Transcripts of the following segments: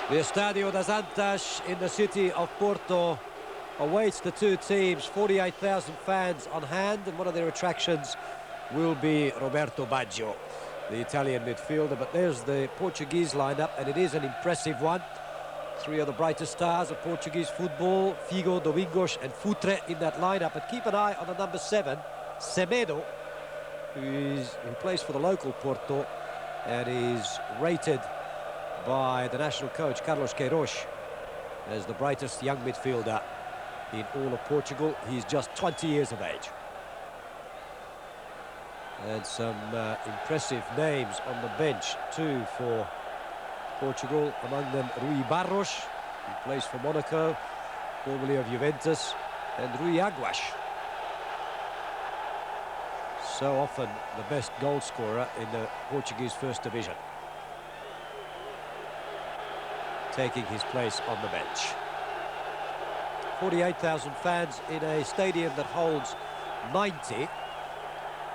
The Estadio das Antas in the city of Porto awaits the two teams. 48,000 fans on hand, and one of their attractions will be Roberto Baggio, the Italian midfielder. But there's the Portuguese lineup, and it is an impressive one. Three of the brightest stars of Portuguese football, Figo, Domingos and Futre in that lineup. But keep an eye on the number 7, Semedo, who plays for the local Porto and is rated by the national coach Carlos Queiroz as the brightest young midfielder in all of Portugal. He's just 20 years of age. And some impressive names on the bench too for Portugal, among them Rui Barros, who plays for Monaco, formerly of Juventus, and Rui Aguas, so often the best goal scorer in the Portuguese First Division, taking his place on the bench. 48,000 fans in a stadium that holds 90.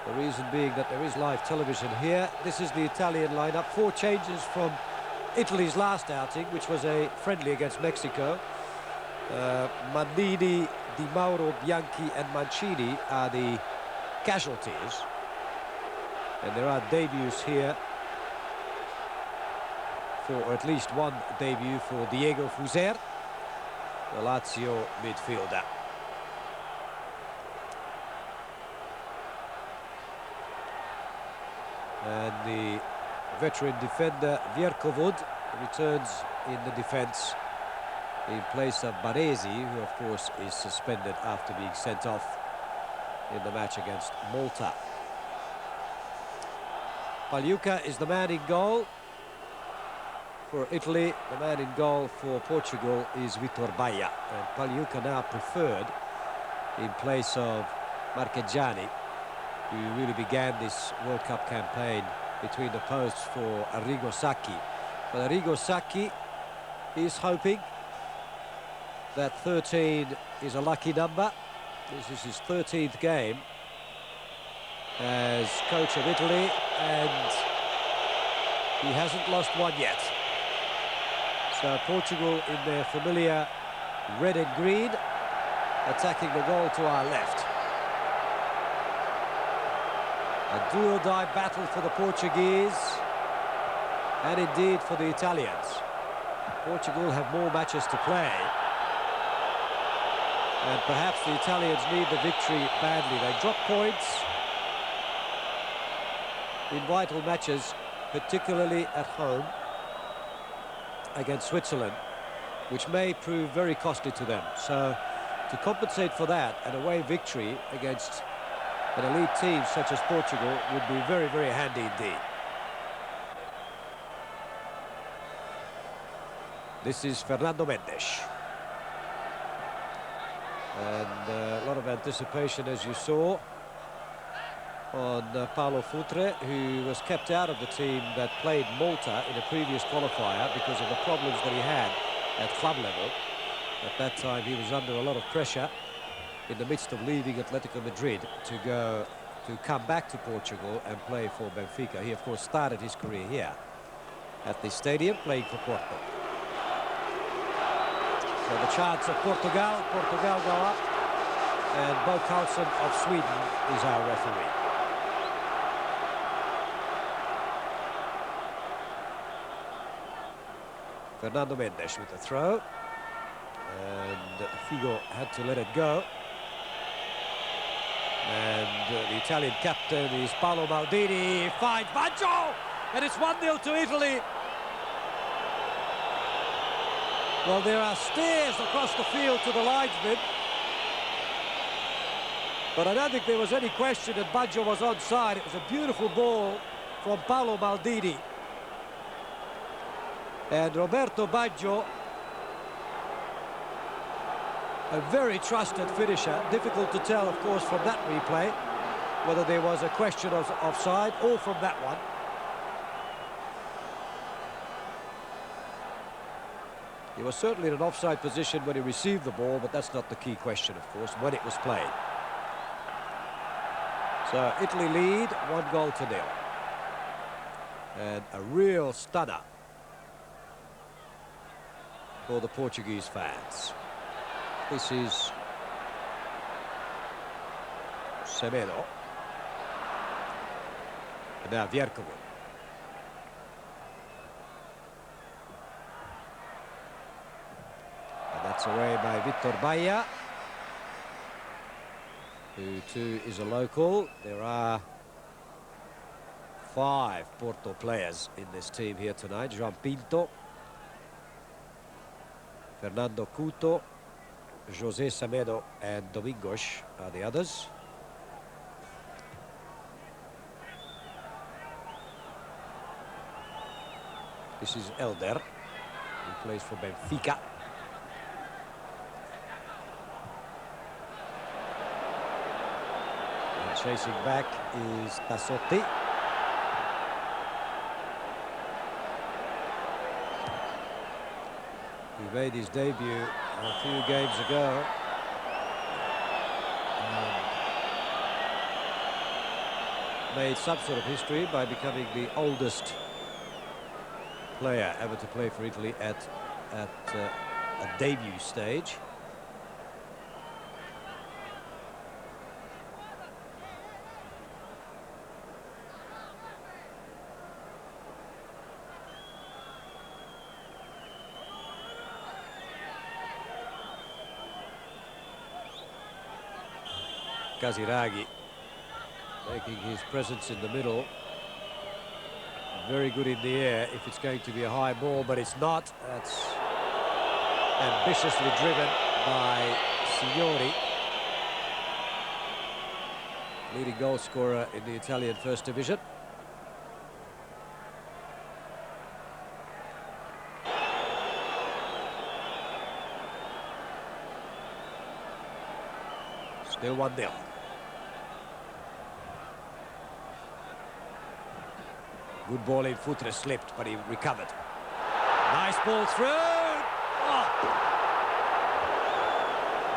The reason being that there is live television here. This is the Italian lineup. 4 changes from Italy's last outing, which was a friendly against Mexico. Mannini, Di Mauro, Bianchi and Mancini are the casualties. And there are debuts here, for at least one debut for Diego Fuser, the Lazio midfielder. And the veteran defender Vierkovod returns in the defence in place of Baresi, who of course is suspended after being sent off in the match against Malta. Pagliuca is the man in goal for Italy. The man in goal for Portugal is Vitor Baia, and Pagliuca now preferred in place of Marchegiani, who really began this World Cup campaign between the posts for Arrigo Sacchi. But Arrigo Sacchi is hoping that 13 is a lucky number. This is his 13th game as coach of Italy, and he hasn't lost one yet. So Portugal in their familiar red and green, attacking the goal to our left. A do-or-die battle for the Portuguese, and indeed for the Italians. Portugal have more matches to play, and perhaps the Italians need the victory badly. They drop points in vital matches, particularly at home against Switzerland, which may prove very costly to them. So to compensate for that, an away victory against an elite team such as Portugal would be very, very handy indeed. This is Fernando Mendes. And a lot of anticipation, as you saw, on Paulo Futre, who was kept out of the team that played Malta in a previous qualifier because of the problems that he had at club level. At that time, he was under a lot of pressure in the midst of leaving Atletico Madrid to come back to Portugal and play for Benfica. He, of course, started his career here at the stadium, playing for Porto. So the chance of Portugal go up, and Bo Carlson of Sweden is our referee. Fernando Mendes with the throw, and Figo had to let it go. And the Italian captain is Paolo Maldini. Finds Baggio, and it's 1-0 to Italy. Well, there are stairs across the field to the linesman, but I don't think there was any question that Baggio was onside. It was a beautiful ball from Paolo Maldini. And Roberto Baggio, a very trusted finisher. Difficult to tell, of course, from that replay whether there was a question of offside or from that one. He was certainly in an offside position when he received the ball, but that's not the key question, of course, when it was played. So Italy lead 1-0. And a real stunner for the Portuguese fans. This is Semedo. And now Vierkovic. And that's away by Vitor Baia, who too is a local. There are 5 Porto players in this team here tonight. João Pinto, Fernando Couto, José Semedo and Domingos are the others. This is Elder, who plays for Benfica. And chasing back is Tassotti. He made his debut a few games ago. Made some sort of history by becoming the oldest player ever to play for Italy at a debut stage. Casiraghi making his presence in the middle. Very good in the air if it's going to be a high ball, but it's not. That's ambitiously driven by Signori, leading goal scorer in the Italian First Division. Still 1-0. Good ball in, Futre slipped, but he recovered. Nice ball through! Oh.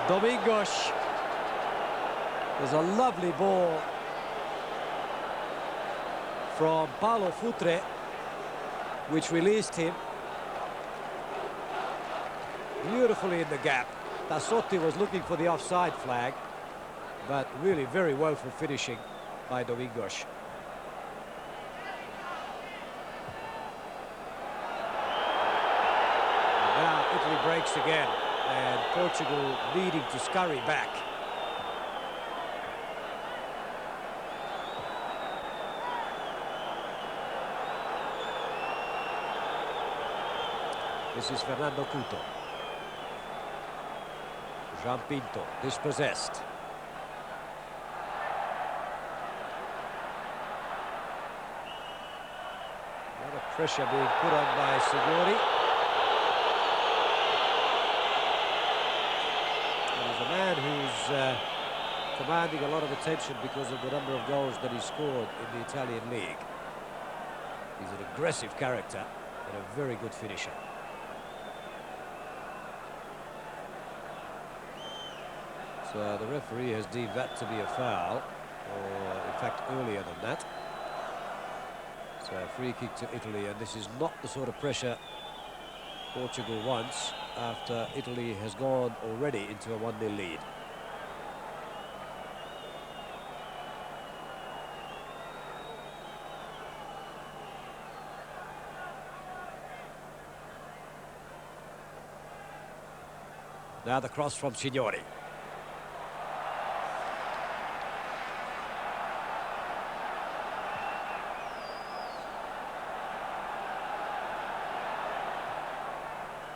Domingos. There's a lovely ball from Paulo Futre, which released him beautifully in the gap. Tassotti was looking for the offside flag, but really very woeful finishing by Domingos. Italy breaks again, and Portugal needing to scurry back. This is Fernando Couto. João Pinto, dispossessed. A lot of pressure being put on by Signori. A man who's commanding a lot of attention because of the number of goals that he scored in the Italian league. He's an aggressive character and a very good finisher. So the referee has deemed that to be a foul, or in fact earlier than that. So a free kick to Italy, and this is not the sort of pressure Portugal wants after Italy has gone already into a 1-0 lead. Now the cross from Signori.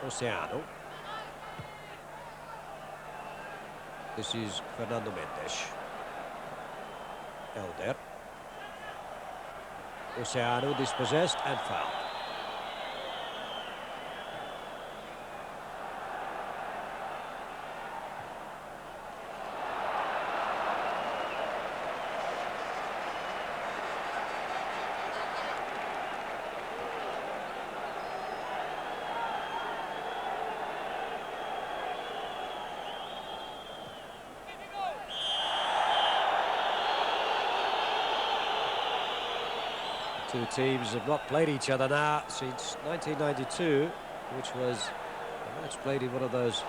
Oceano. This is Fernando Mendes. Elder. Oceano dispossessed and fouled. Two teams have not played each other now since 1992, which was A match played in one of those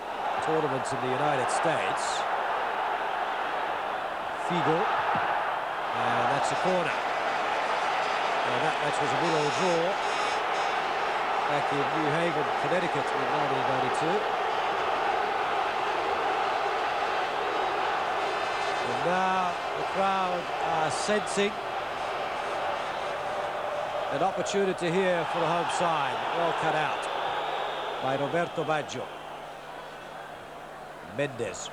tournaments in the United States. Figo. And that's a corner. And that match was a 1-1 draw back in New Haven, Connecticut in 1992. And now the crowd are sensing an opportunity here for the home side. Well cut out by Roberto Baggio. Mendes.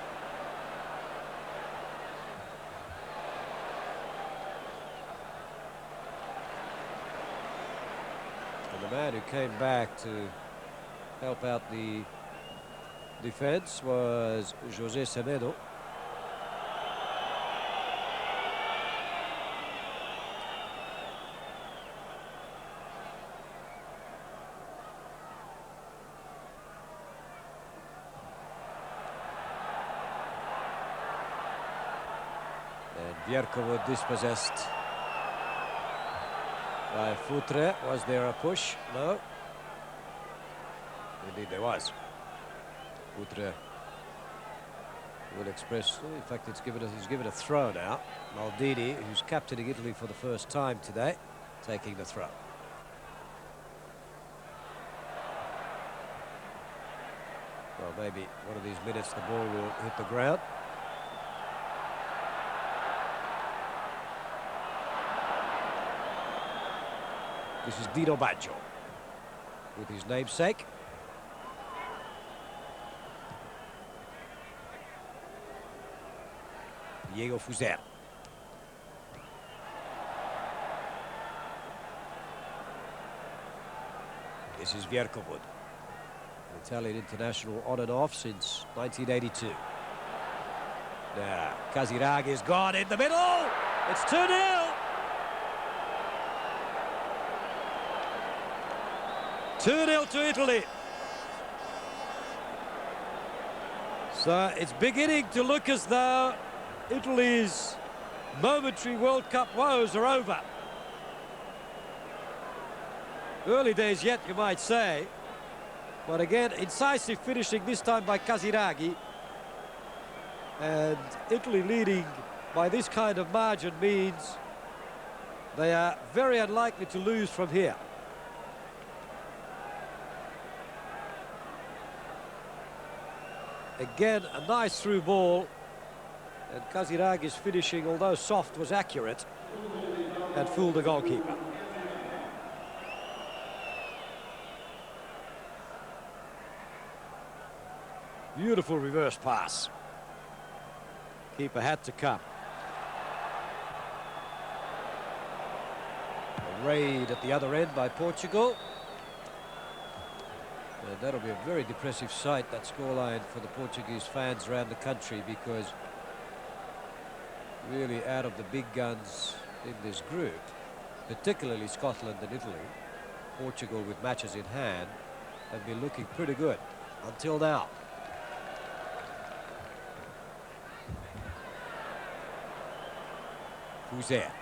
And the man who came back to help out the defense was José Semedo. Vierkovo dispossessed by Futre. Was there a push? No. Indeed there was. Futre will express, in fact he's given a throw now. Maldini, who's captaining Italy for the first time today, taking the throw. Well, maybe one of these minutes the ball will hit the ground. This is Dino Baggio with his namesake. Diego Fuser. This is Vierkovo, an Italian international on and off since 1982. Now, Casiraghi is gone in the middle. It's 2-0. 2-0 to Italy. So it's beginning to look as though Italy's momentary World Cup woes are over. Early days yet, you might say. But again, incisive finishing this time by Casiraghi. And Italy leading by this kind of margin means they are very unlikely to lose from here. Again, a nice through ball, and Casiraghi's finishing, although soft, was accurate and fooled the goalkeeper. Beautiful reverse pass. Keeper had to come. A raid at the other end by Portugal. And that'll be a very depressive sight, that scoreline, for the Portuguese fans around the country, because really out of the big guns in this group, particularly Scotland and Italy, Portugal with matches in hand, have been looking pretty good until now. Who's there?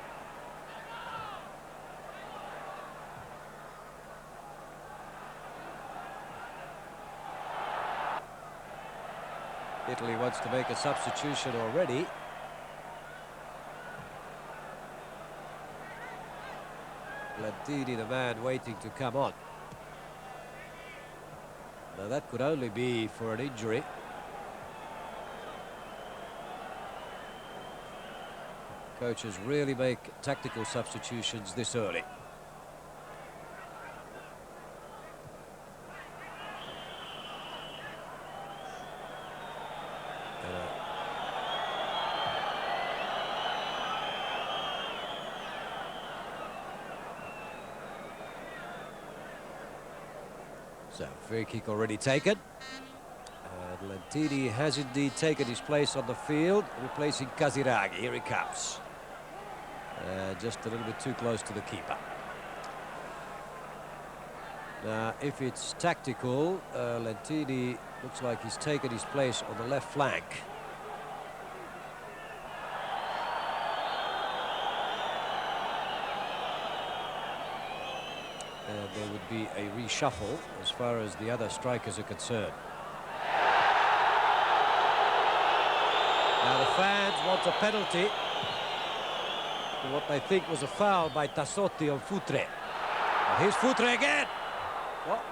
Italy wants to make a substitution already. Lentini, the man waiting to come on. Now that could only be for an injury. Coaches really make tactical substitutions this early. So, free kick already taken. And Lentini has indeed taken his place on the field, replacing Casiraghi. Here he comes. Just a little bit too close to the keeper. Now, if it's tactical, Lentini looks like he's taken his place on the left flank. and there would be a reshuffle as far as the other strikers are concerned. Now the fans want a penalty for what they think was a foul by Tassotti on Futre. And here's Futre again! Well,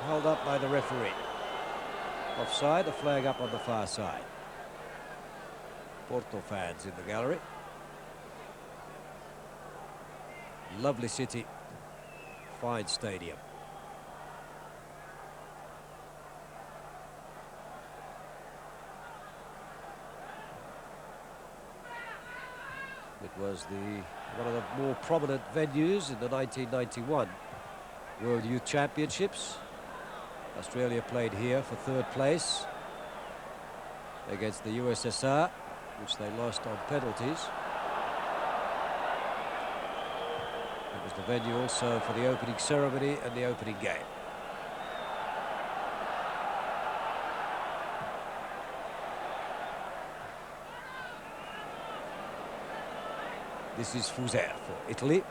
held up by the referee. Offside, a flag up on the far side. Porto fans in the gallery. Lovely city, fine stadium. It was one of the more prominent venues in the 1991 World Youth Championships. Australia played here for third place against the USSR, which they lost on penalties. It was the venue also for the opening ceremony and the opening game. This is Fuser for Italy.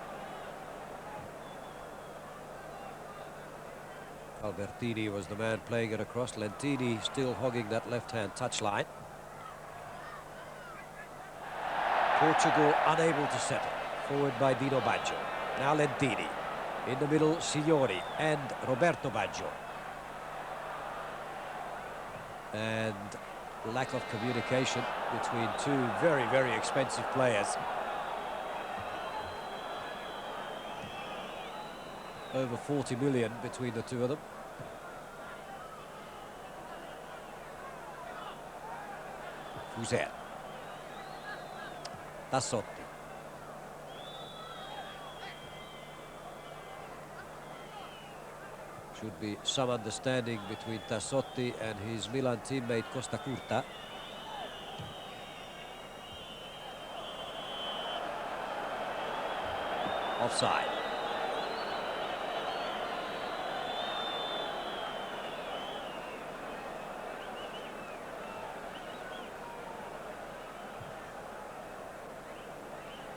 Albertini was the man playing it across. Lentini still hogging that left-hand touchline. Portugal unable to settle. Forward by Dino Baggio. Now Lentini. In the middle, Signori and Roberto Baggio. And lack of communication between two very, very expensive players. Over 40 million between the two of them. Fuser. Tassotti. Should be some understanding between Tassotti and his Milan teammate Costa Curta. Offside.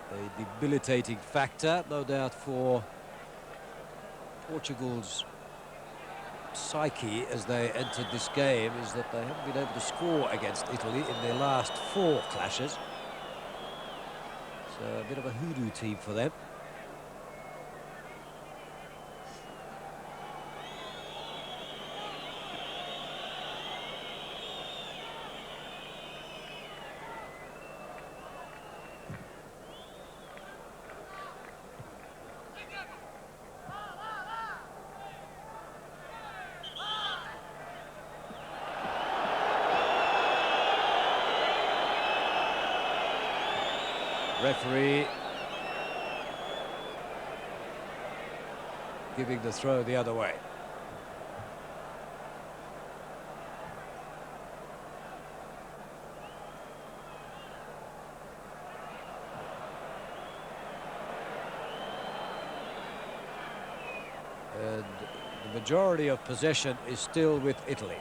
A debilitating factor, no doubt, for Portugal's psyche as they entered this game, is that they haven't been able to score against Italy in their last 4 clashes. So a bit of a hoodoo team for them. Referee giving the throw the other way. And the majority of possession is still with Italy.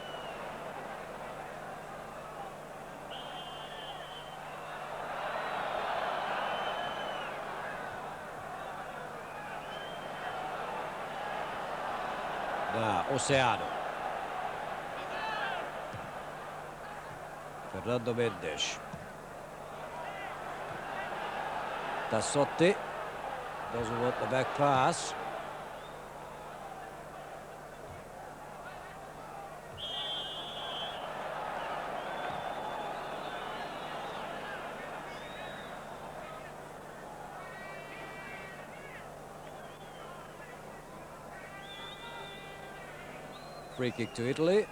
Now, Oceano. Fernando Mendes. Tassotti doesn't want the back pass. Free kick to Italy.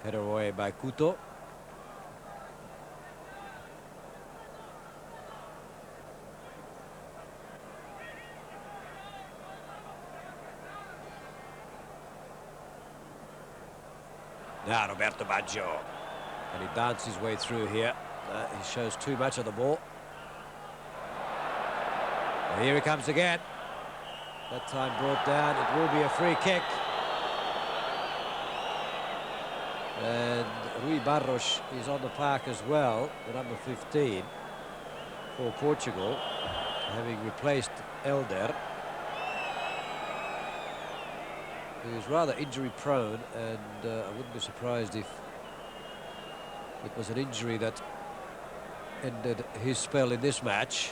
Header away by Couto. Now Roberto Baggio. And he dances his way through here. He shows too much of the ball. And here he comes again. That time brought down. It will be a free kick. And Rui Barros is on the park as well, the number 15 for Portugal, having replaced Elder, who is rather injury prone, and I wouldn't be surprised if it was an injury that ended his spell in this match.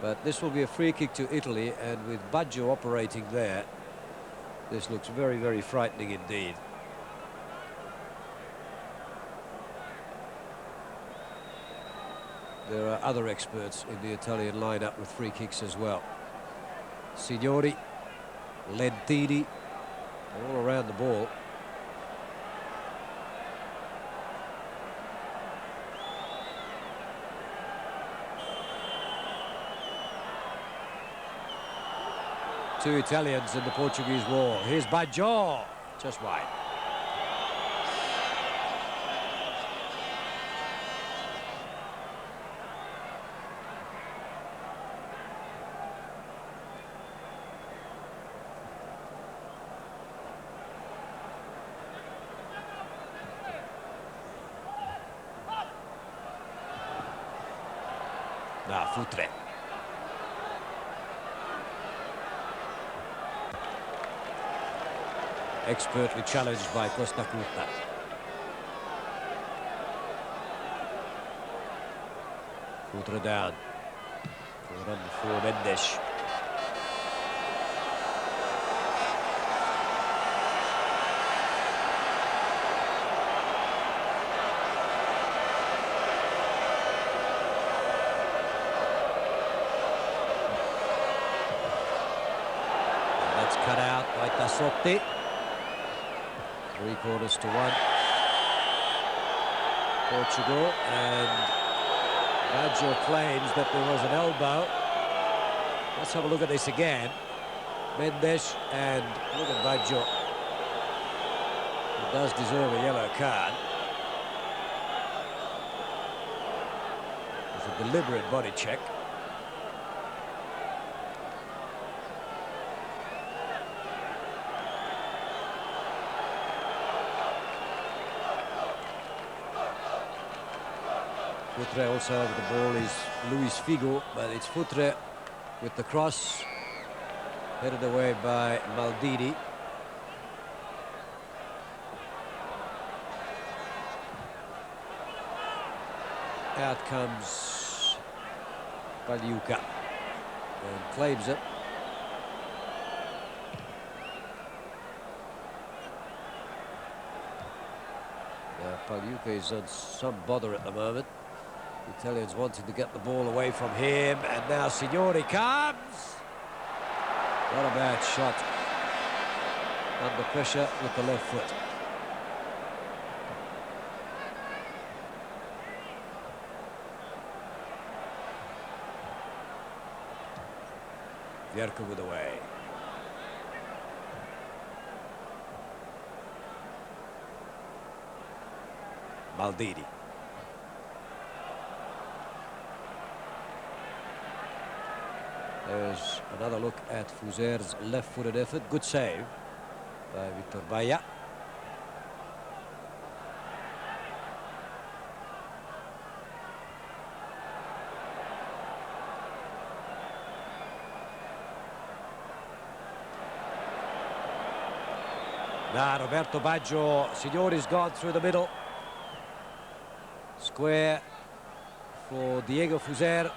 But this will be a free kick to Italy, and with Baggio operating there, this looks very, very frightening indeed. There are other experts in the Italian lineup with free kicks as well. Signori, Lentini, all around the ball. Two Italians in the Portuguese wall. Here's Baggio, just wide. Now Futre. Expertly challenged by Costa Curta. Futre down. Run for Mendes. Cut out by Tassotti. 3-1. Portugal, and Baggio claims that there was an elbow. Let's have a look at this again. Mendes, and look at Baggio. He does deserve a yellow card. It's a deliberate body check. Futre also over the ball is Luis Figo, but it's Futre with the cross, headed away by Maldini. Out comes Pagliuca and claims it. Pagliuca is on some bother at the moment. The Italians wanting to get the ball away from him, and now Signori comes. What a bad shot. Under pressure with the left foot. Vierco with away. Maldini. There's another look at Fuser's left-footed effort. Good save by Victor Baia. Now Roberto Baggio, Signori's gone through the middle. Square for Diego Fuser.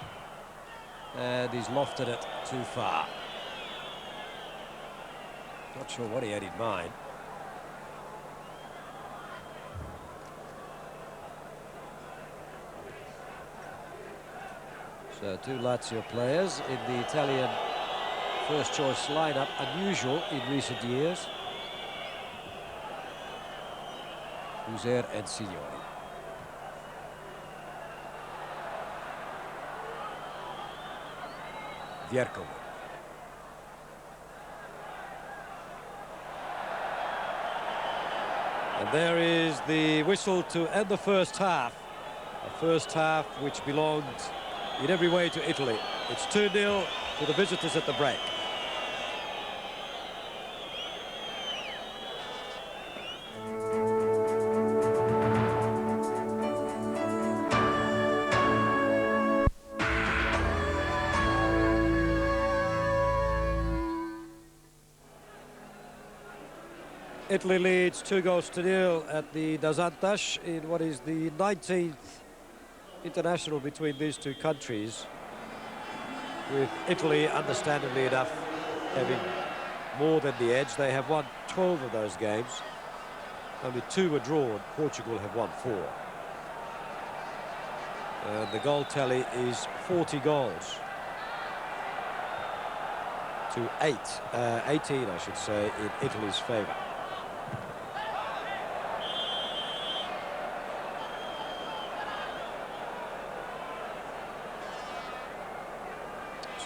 And he's lofted it too far. Not sure what he had in mind. So two Lazio players in the Italian first choice lineup, unusual in recent years. Fuser and Signori. Vierco. And there is the whistle to end the first half. A first half which belonged in every way to Italy. It's 2-0 to the visitors at the break. Italy leads 2-0 at the Dazantas in what is the 19th international between these two countries, with Italy, understandably enough, having more than the edge. They have won 12 of those games. Only 2 were drawn. Portugal have won 4. And the goal tally is 40 goals to 18, I should say, in Italy's favour.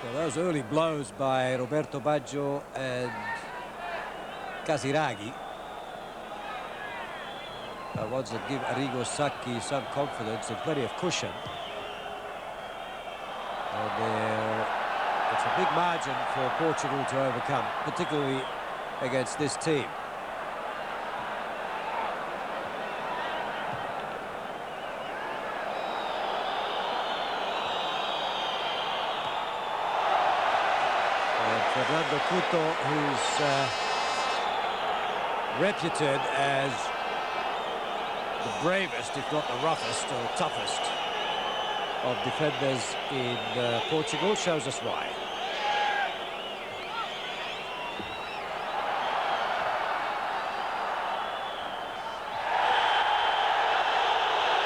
So those early blows by Roberto Baggio and Casiraghi are ones that give Arrigo Sacchi some confidence and plenty of cushion. And it's a big margin for Portugal to overcome, particularly against this team. Fernando Couto, who's reputed as the bravest, if not the roughest or toughest of defenders in Portugal, shows us why.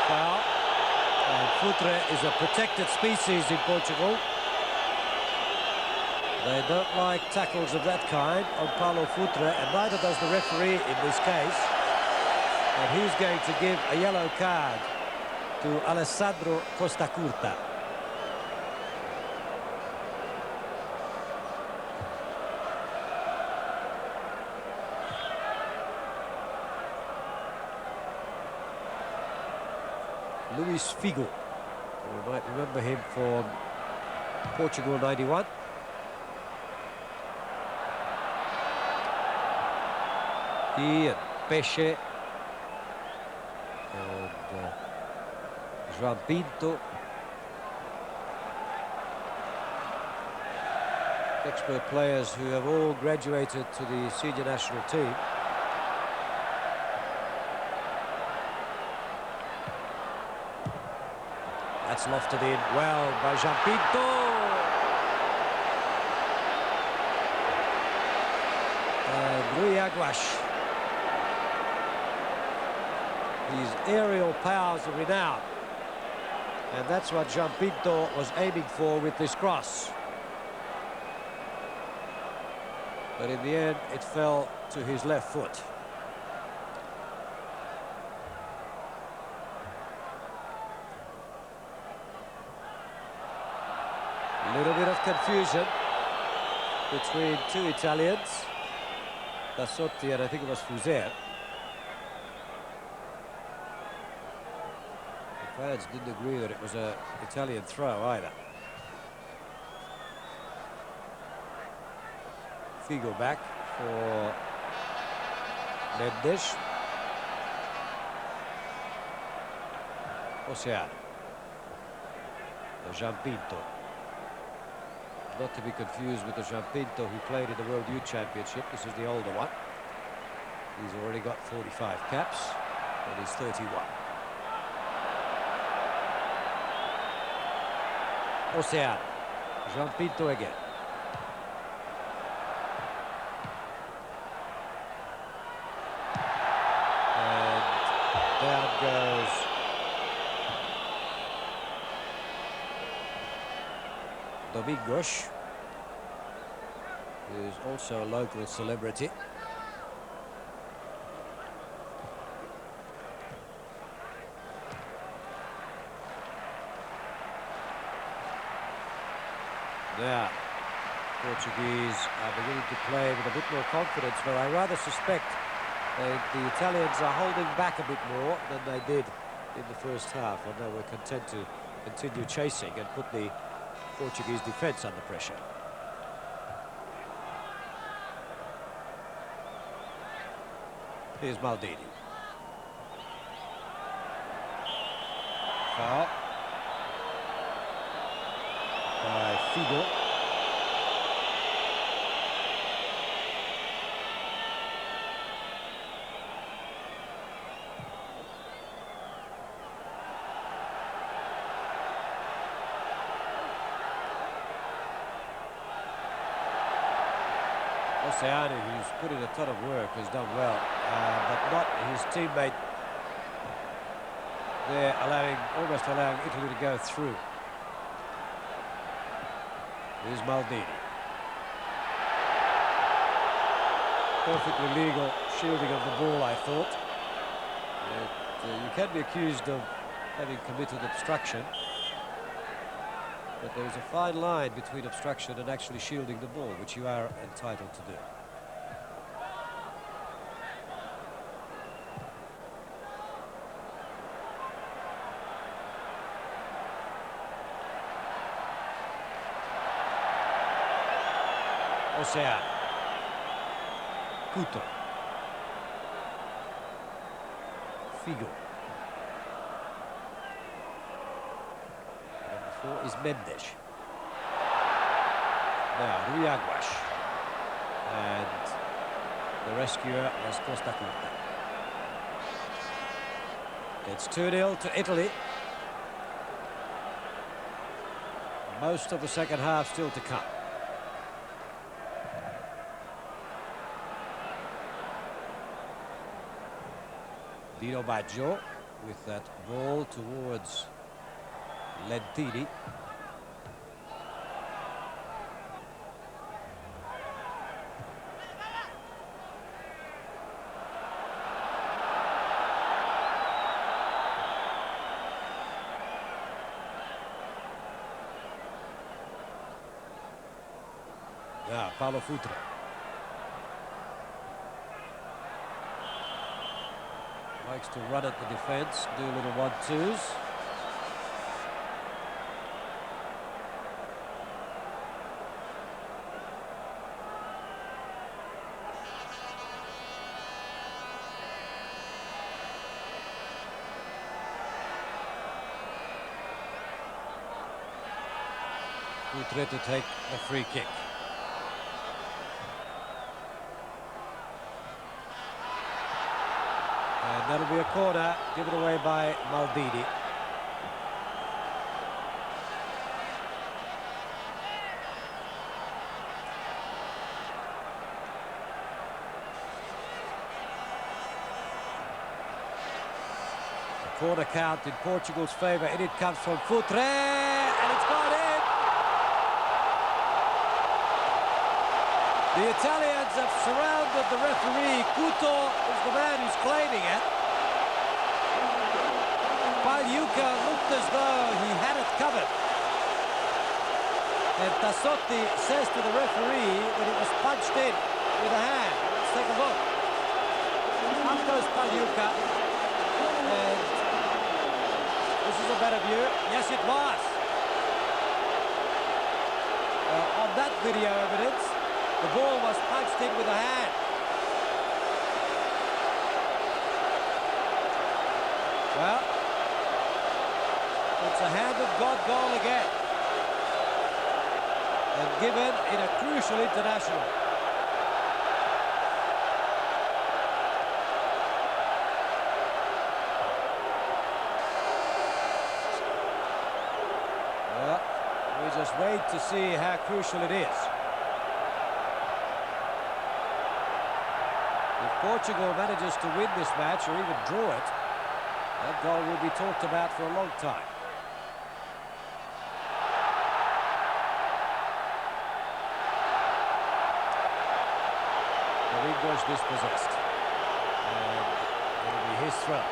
Foul. And Futre is a protected species in Portugal. They don't like tackles of that kind on Paulo Futre, and neither does the referee in this case. And he's going to give a yellow card to Alessandro Costacurta. Luis Figo. You might remember him from Portugal '91. He and Pesce and João Pinto. Expert players who have all graduated to the senior national team. That's lofted in well by João Pinto. And Rui Aguas. His aerial powers are renowned, and that's what João Pinto was aiming for with this cross. But in the end, it fell to his left foot. A little bit of confusion between two Italians, Tassotti and I think it was Fuser. Fans didn't agree that it was an Italian throw either. Figo back for Mendes. Oceano. João Pinto. Not to be confused with the João Pinto who played in the World Youth Championship. This is the older one. He's already got 45 caps and he's 31. Oceano. João Pinto again. And down goes Domingos, who's also a local celebrity. Now, Portuguese are beginning to play with a bit more confidence, but I rather suspect that the Italians are holding back a bit more than they did in the first half, and they were content to continue chasing and put the Portuguese defence under pressure. Here's Maldini. Foul by Figo. Oceani, who's put in a ton of work, has done well, but not his teammate there, almost allowing Italy to go through. Here's Maldini. Perfectly legal shielding of the ball, I thought. You can be accused of having committed obstruction, but there's a fine line between obstruction and actually shielding the ball, which you are entitled to do. Ocean. Couto. Figo. Number 4 is Mendes. Now, Rui Aguas. And the rescuer was Costa Curta. It's 2-0 to Italy. Most of the second half still to come. Dino Baggio with that ball towards Lentini. Now, Paulo Futre. Likes to run at the defence, do little 1-2s. Futre to take the free kick. And that'll be a corner given away by Maldini. A corner count in Portugal's favour, and it comes from Futre, and it's gone in! The Italians have surrounded the referee. Couto is the man who's claiming it. Pagliuca looked as though he had it covered. And Tassotti says to the referee that it was punched in with a hand. Let's take a look. Up goes Pagliuca. And this is a better view. Yes, it was. On that video evidence, the ball was punched in with a hand. Well, it's a hand of God goal again. And given in a crucial international. Well, we just wait to see how crucial it is. If Portugal manages to win this match or even draw it, that goal will be talked about for a long time. The English dispossessed. And it'll be his throw.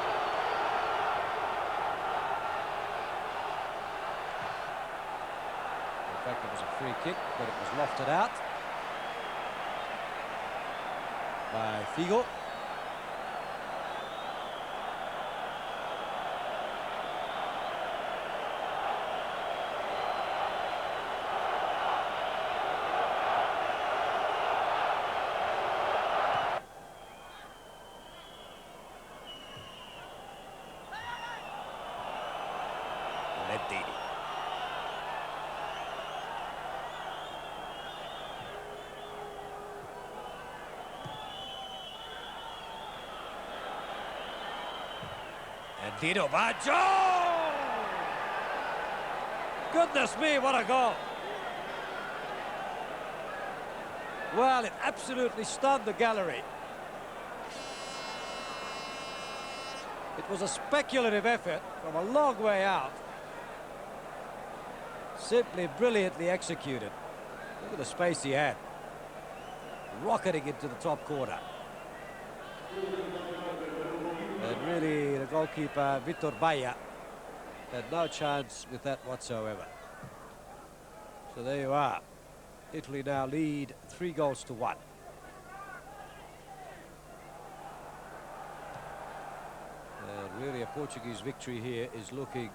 In fact, it was a free kick, but it was lofted out by Figo. Lentini. And Dino Baggio! Goodness me, what a goal! Well, it absolutely stunned the gallery. It was a speculative effort from a long way out. Simply brilliantly executed. Look at the space he had. Rocketing into the top corner. And really, the goalkeeper, Vitor Baia, had no chance with that whatsoever. So there you are. Italy now lead 3-1. And really a Portuguese victory here is looking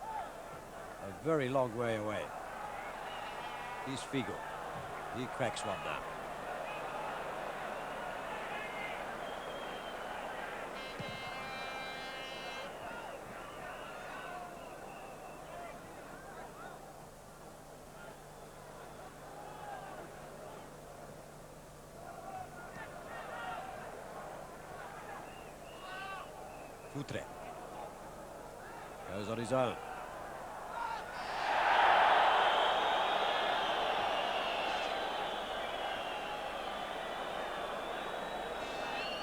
a very long way away. Here's Figo. He cracks one now. Futre goes on his own.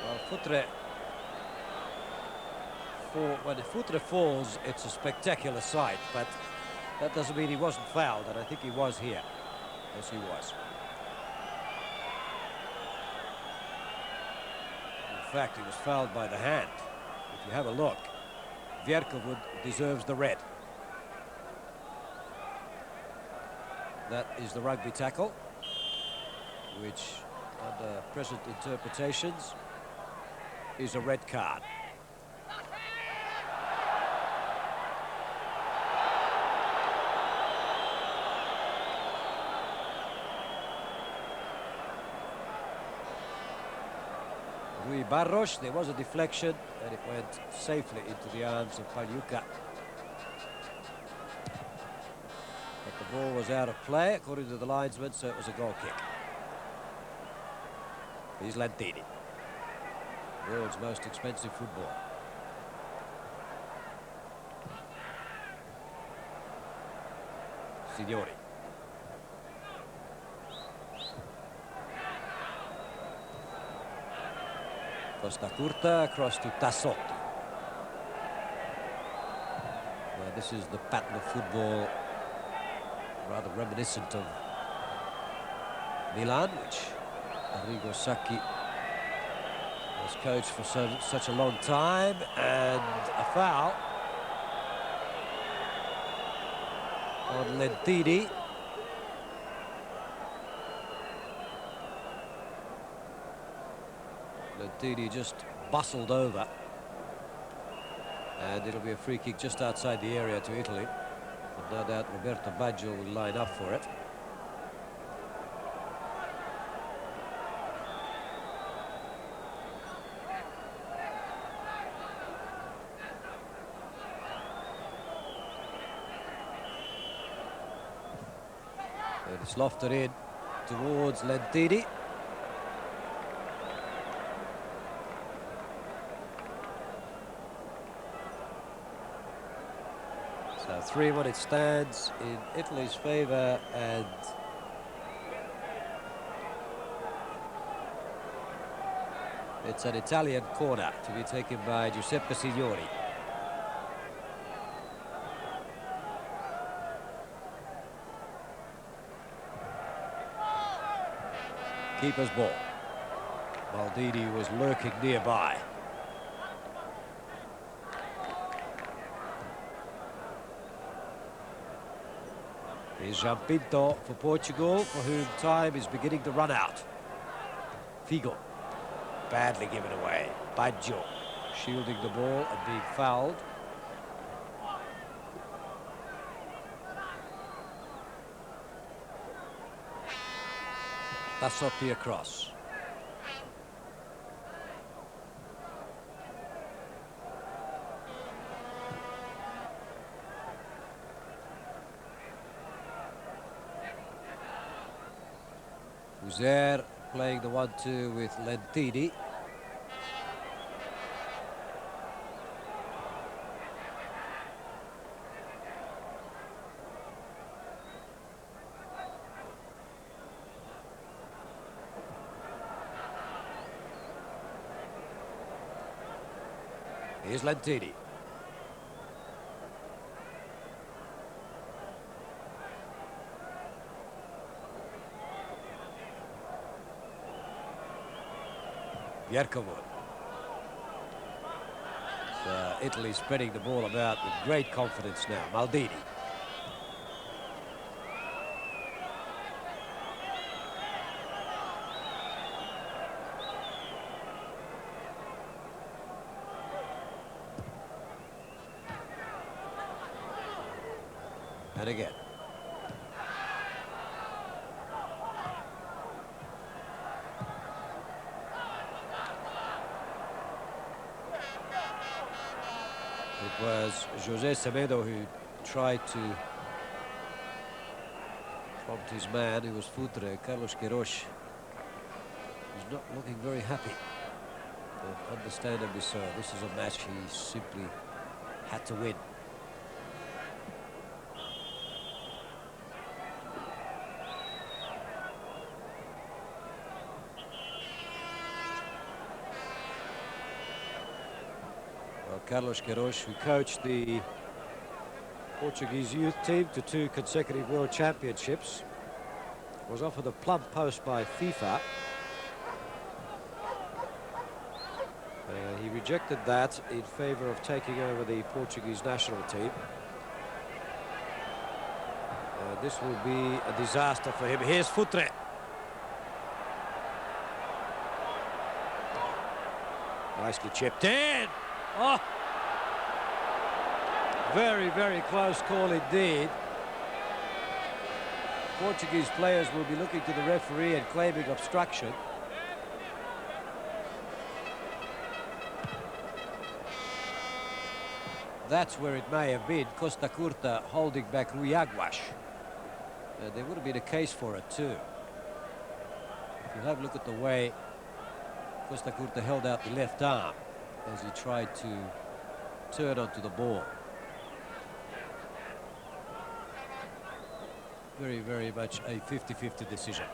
Well, Futre, when Futre falls, it's a spectacular sight, but that doesn't mean he wasn't fouled, and I think he was here. Yes, he was. In fact, he was fouled by the hand. If you have a look, Vierkovud deserves the red. That is the rugby tackle, which, under present interpretations, is a red card. Rui Barros, there was a deflection and it went safely into the arms of Pagliuca. But the ball was out of play according to the linesman, so it was a goal kick. Here's Lantini, world's most expensive footballer. Signori. Costa Curta across to Tassotti. Well, this is the pattern of football rather reminiscent of Milan, which Arrigo Sacchi has coached for such a long time, and a foul on Lentini. Lentini just bustled over, and it'll be a free kick just outside the area to Italy. And no doubt Roberto Baggio will line up for it. And it's lofted in towards Lentini. So 3-1 it stands in Italy's favour, and it's an Italian corner to be taken by Giuseppe Signori. Keeper's ball. Maldini was lurking nearby. Here's Jean Pinto for Portugal, for whom time is beginning to run out. Figo, badly given away. Baggio shielding the ball and being fouled. Tassotti across. Uzer playing the 1-2 with Lentini. Here's Lentini. Bjerkavud. Italy spreading the ball about with great confidence now. Maldini. And again. It was José Semedo who tried to prompt his man, who was Futre. Carlos Queiroz is not looking very happy. But understandably so. This is a match he simply had to win. Carlos Queiroz, who coached the Portuguese youth team to 2 consecutive World Championships, was offered a plum post by FIFA. He rejected that in favour of taking over the Portuguese national team. This will be a disaster for him. Here's Futre. Nicely chipped in. Oh! Very, very close call indeed. Portuguese players will be looking to the referee and claiming obstruction. That's where it may have been. Costa Curta holding back Rui Aguas. There would have been a case for it too. If you have a look at the way Costa Curta held out the left arm as he tried to turn onto the ball. Very, very much a 50-50 decision.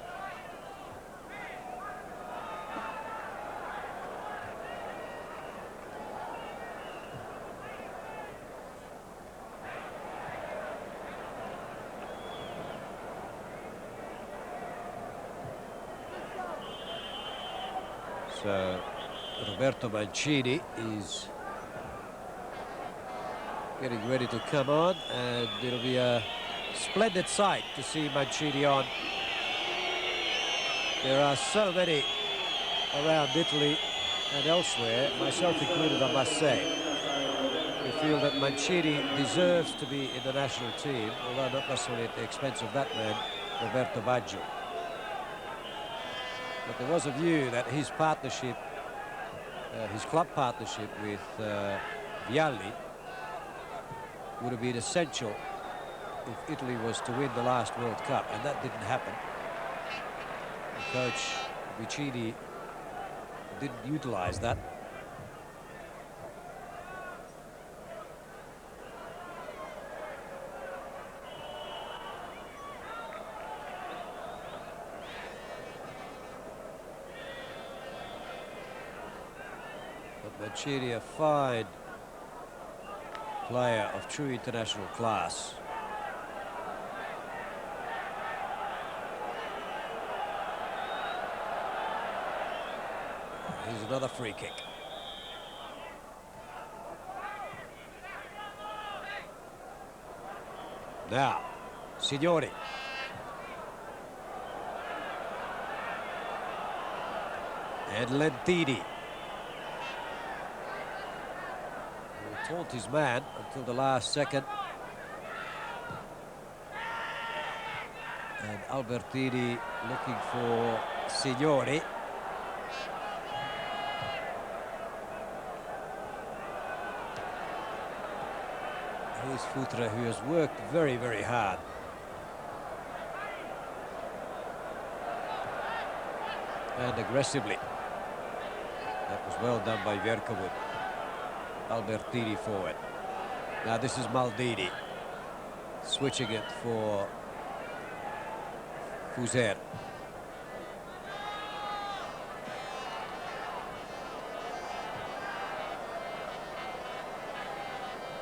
So Roberto Mancini is getting ready to come on, and it'll be a splendid sight to see Mancini on. There are so many around Italy and elsewhere, myself included, I must say, who feel that Mancini deserves to be in the national team, although not necessarily at the expense of that man, Roberto Baggio. But there was a view that his partnership, his club partnership with Vialli would have been essential if Italy was to win the last World Cup, and that didn't happen. The coach Vicini didn't utilize that. But Mancini, a fine player of true international class. Here's another free kick. Now, Signori. And Lentini. He taunt his man until the last second. And Albertini looking for Signori. Here's Futre, who has worked very, very hard. And aggressively. That was well done by Bjerkavud. Albertini forward. Now this is Maldini. Switching it for Fuser.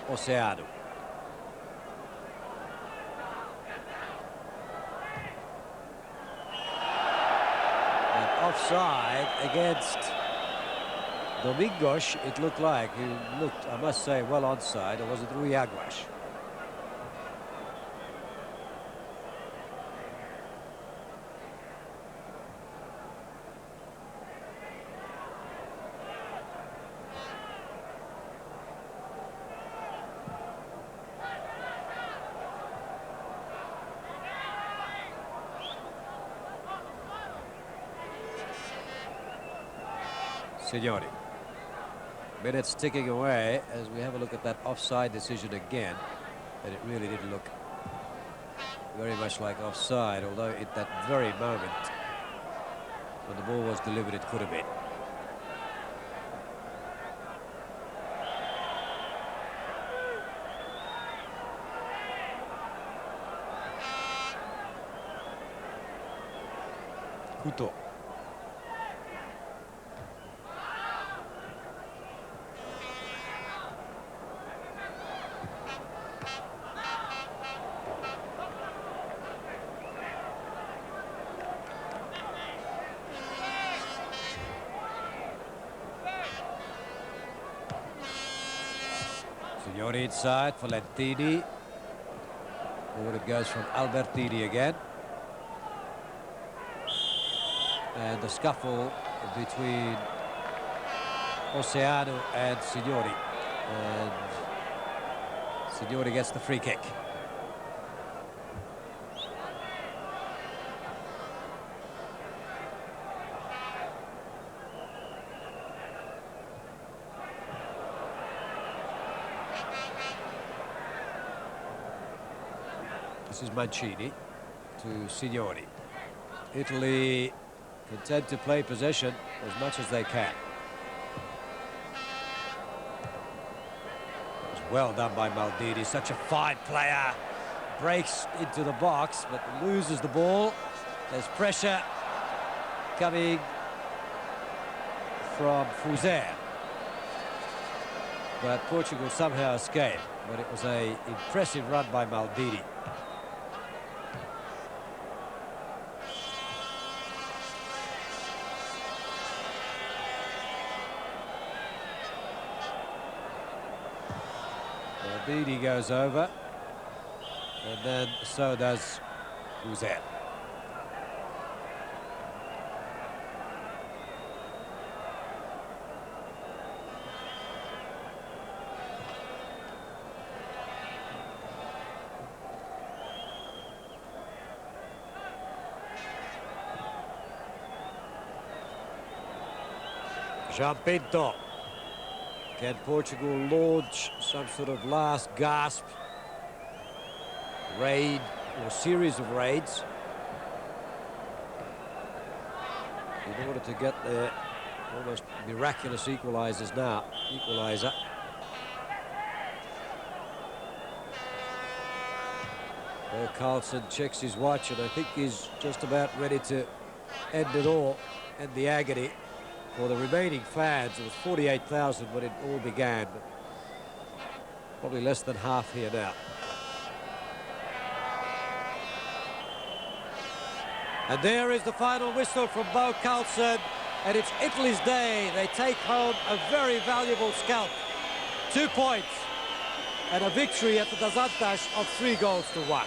Oceanu. And offside against Domingos, it looked like. He looked, I must say, well onside. Or was it Rui Aguas? Signori. Minutes ticking away as we have a look at that offside decision again. And it really did look very much like offside, although at that very moment when the ball was delivered, it could have been. Couto. Signori inside for Lentini. Forward it goes from Albertini again. And the scuffle between Oceanu and Signori. And Signori gets the free kick. This is Mancini to Signori. Italy content to play possession as much as they can. It was well done by Maldini, such a fine player. Breaks into the box but loses the ball. There's pressure coming from Fuser. But Portugal somehow escaped. But it was an impressive run by Maldini. Maldini goes over, and then so does Fuser. Jean Pinto. Can Portugal launch some sort of last gasp raid or series of raids in order to get their almost miraculous equalisers now? Equaliser. Well, Carlson checks his watch and I think he's just about ready to end it all, end the agony. For the remaining fans, it was 48,000 when it all began, but probably less than half here now. And there is the final whistle from Bo Carlson, and it's Italy's day. They take home a very valuable scalp. 2 points and a victory at the Dazantas of 3-1.